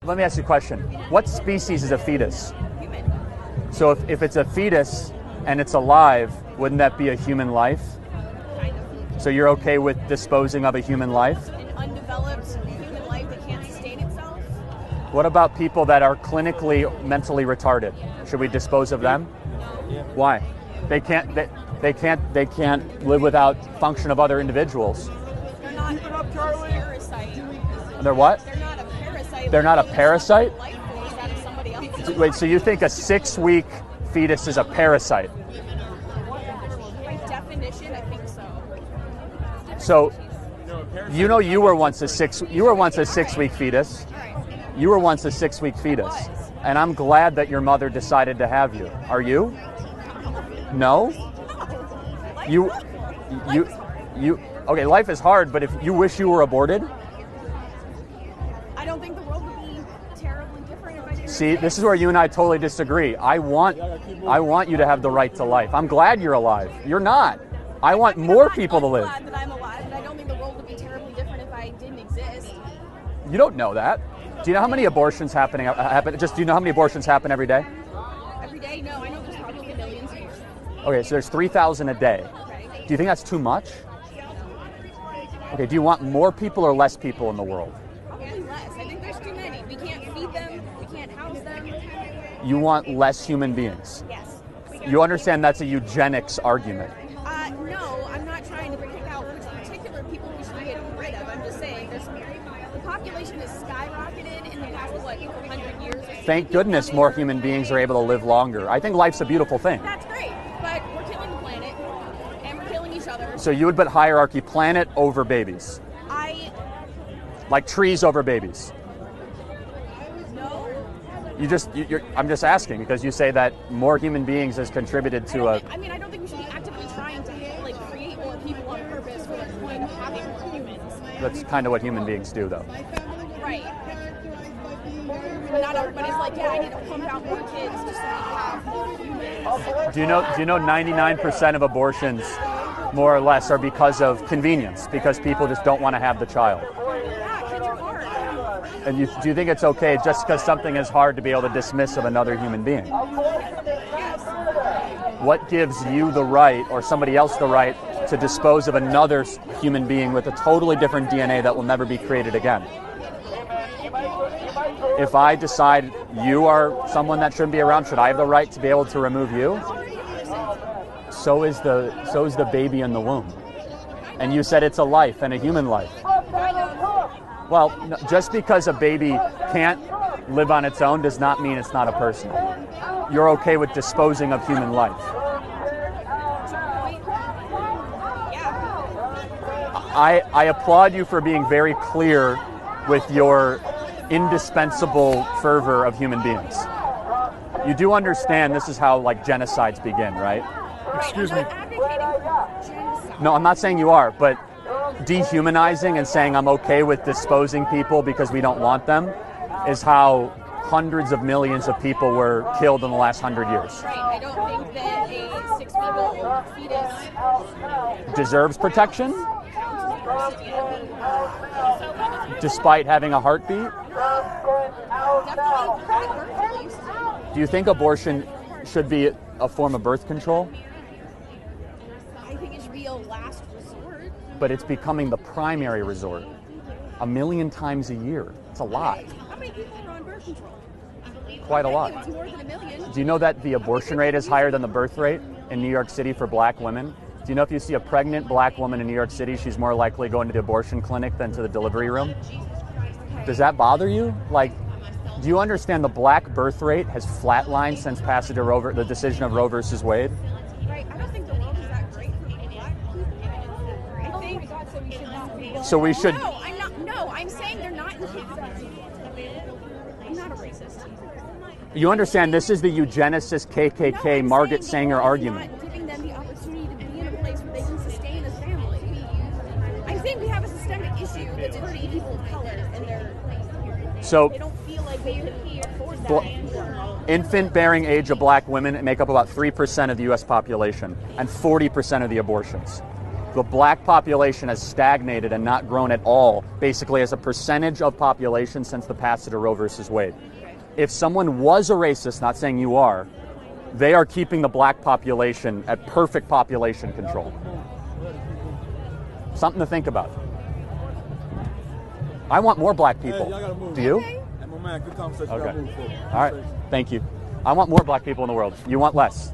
let me ask you a question. What species is a fetus? Human. So if it's a fetus and it's alive, wouldn't that be a human life? Kind of. So you're okay with disposing of a human life? An undeveloped human life that can't sustain itself. What about people that are clinically mentally retarded? Should we dispose of them? No. Why? They can't live without function of other individuals. They're not a parasite. They're what? They're not a parasite. They're not a parasite? Life force out of somebody else. Wait, so you think a 6-week fetus is a parasite? By definition, I think so. So, you were once a 6-week fetus. You were once a 6-week fetus, and I'm glad that your mother decided to have you. Are you? No. You. Okay, life is hard, but if you wish you were aborted. I don't think the world would be terribly different if I didn't. See, this is where you and I totally disagree. I want you to have the right to life. I'm glad you're alive. You're not. I want more people to live. I'm glad that I'm alive, and I don't think the world would be terribly different if I didn't exist. You don't know that. Do you know how many abortions happen? Do you know how many abortions happen every day? Every day? No, I know there's probably millions here. Okay, so there's 3,000 a day. Okay. Do you think that's too much? Okay, do you want more people or less people in the world? Probably less. I think there's too many. We can't feed them. We can't house them. You want less human beings? Yes. You understand that's a eugenics argument. No, I'm not trying to pick out which particular people we should be getting rid of. I'm just saying the population has skyrocketed in the past, 100 years? Thank goodness more human beings are able to live longer. I think life's a beautiful thing. That's great, but we're killing the planet, and we're killing each other. So you would put hierarchy planet over babies? Like trees over babies? No. I'm just asking because you say that more human beings has contributed to I don't think we should be actively trying to create more people on purpose for having more humans. That's kind of what human beings do, though. Right. But not everybody's like, yeah, I need to pump out more kids just so we have more humans. Do you know 99% of abortions, more or less, are because of convenience, because people just don't want to have the child? Yeah, kids are hard. And do you think it's okay just because something is hard to be able to dismiss of another human being? Yes. What gives you the right, or somebody else the right, to dispose of another human being with a totally different DNA that will never be created again? If I decide you are someone that shouldn't be around, should I have the right to be able to remove you? So is the baby in the womb. And you said it's a life, and a human life. Well, just because a baby can't live on its own does not mean it's not a person. You're okay with disposing of human life. I applaud you for being very clear with your indispensable fervor of human beings. You do understand this is how genocides begin, right? Excuse me. No, I'm not saying you are, but dehumanizing and saying I'm okay with disposing people because we don't want them is how hundreds of millions of people were killed in the last 100 years. Right. I don't think that a 6-week-old fetus deserves protection despite having a heartbeat. Do you think abortion should be a form of birth control? I think it should be a last resort. But it's becoming the primary resort 1 million times a year. It's a lot. How many people are on birth control? Quite a lot. It's more than 1 million. Do you know that the abortion rate is higher than the birth rate in New York City for black women? Do you know if you see a pregnant black woman in New York City, she's more likely going to the abortion clinic than to the delivery room? Does that bother you? Do you understand the black birth rate has flatlined since passage of the decision of Roe versus Wade? Right. I don't think the world is that great for black people. I think so we should not be. So we should. No, I'm not. No, I'm saying they're not in captivity. I'm not a racist. You understand this is the eugenicist KKK Margaret Sanger argument. Not giving them the opportunity to be in a place where they can sustain a family. I'm saying we have a systemic issue that's hurting people of color, and they don't feel like they can afford that anymore. Infant-bearing age of black women make up about 3% of the U.S. population and 40% of the abortions. The black population has stagnated and not grown at all, basically as a percentage of population since the passage of Roe versus Wade. If someone was a racist, not saying you are, they are keeping the black population at perfect population control. Something to think about. I want more black people. Do you? Okay. Good conversation. Okay. All right. Thank you. I want more black people in the world. You want less.